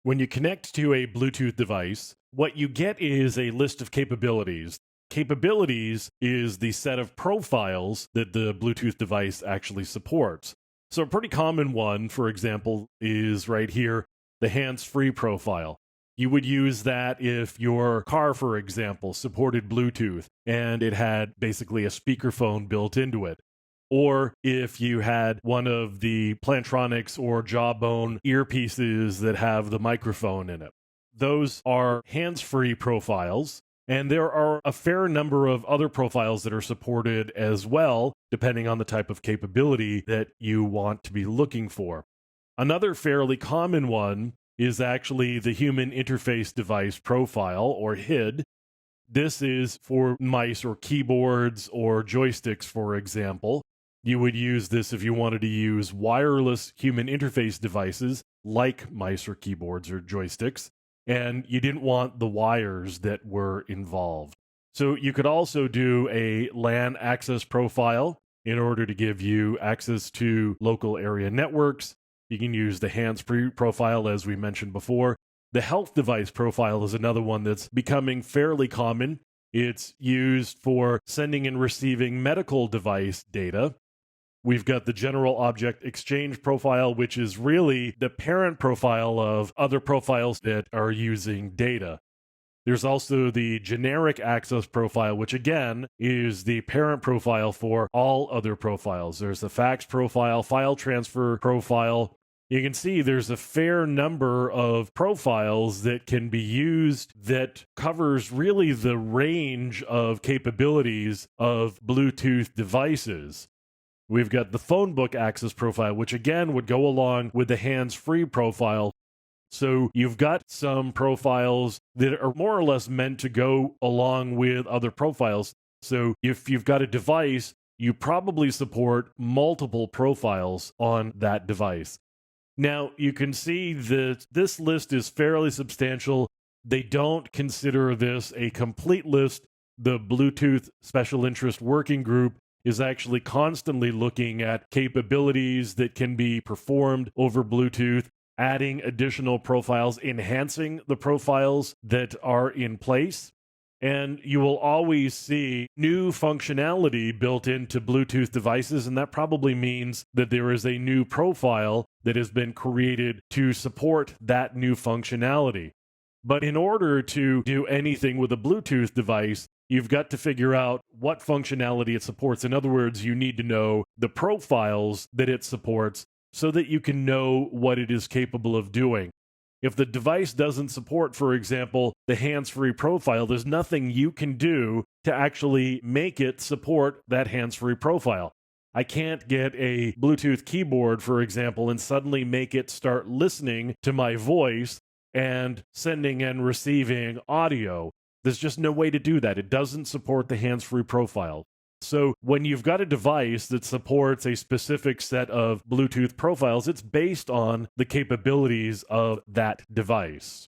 When you connect to a Bluetooth device, what you get is a list of capabilities. Capabilities is the set of profiles that the Bluetooth device actually supports. So, a pretty common one, for example, is right here the hands free profile. You would use that if your car, for example, supported Bluetooth and it had basically a speakerphone built into it. Or if you had one of the Plantronics or Jawbone earpieces that have the microphone in it. Those are hands free profiles. And there are a fair number of other profiles that are supported as well, depending on the type of capability that you want to be looking for. Another fairly common one is actually the Human Interface Device Profile, or HID. This is for mice or keyboards or joysticks, for example. You would use this if you wanted to use wireless human interface devices like mice or keyboards or joysticks, and you didn't want the wires that were involved. So you could also do a LAN access profile in order to give you access to local area networks. You can use the hands-free profile, as we mentioned before. The health device profile is another one that's becoming fairly common. It's used for sending and receiving medical device data. We've got the general object exchange profile, which is really the parent profile of other profiles that are using data. There's also the generic access profile, which again is the parent profile for all other profiles. There's the fax profile, file transfer profile. You can see there's a fair number of profiles that can be used that covers really the range of capabilities of Bluetooth devices. We've got the phone book access profile, which again would go along with the hands-free profile. So you've got some profiles that are more or less meant to go along with other profiles. So if you've got a device, you probably support multiple profiles on that device. Now, you can see that this list is fairly substantial. They don't consider this a complete list. The Bluetooth Special Interest Working Group is actually constantly looking at capabilities that can be performed over Bluetooth, adding additional profiles, enhancing the profiles that are in place. And you will always see new functionality built into Bluetooth devices, and that probably means that there is a new profile that has been created to support that new functionality. But in order to do anything with a Bluetooth device, you've got to figure out what functionality it supports. In other words, you need to know the profiles that it supports so that you can know what it is capable of doing. If the device doesn't support, for example, the hands-free profile, there's nothing you can do to actually make it support that hands-free profile. I can't get a Bluetooth keyboard, for example, and suddenly make it start listening to my voice and sending and receiving audio. There's just no way to do that. It doesn't support the hands-free profile. So when you've got a device that supports a specific set of Bluetooth profiles, it's based on the capabilities of that device.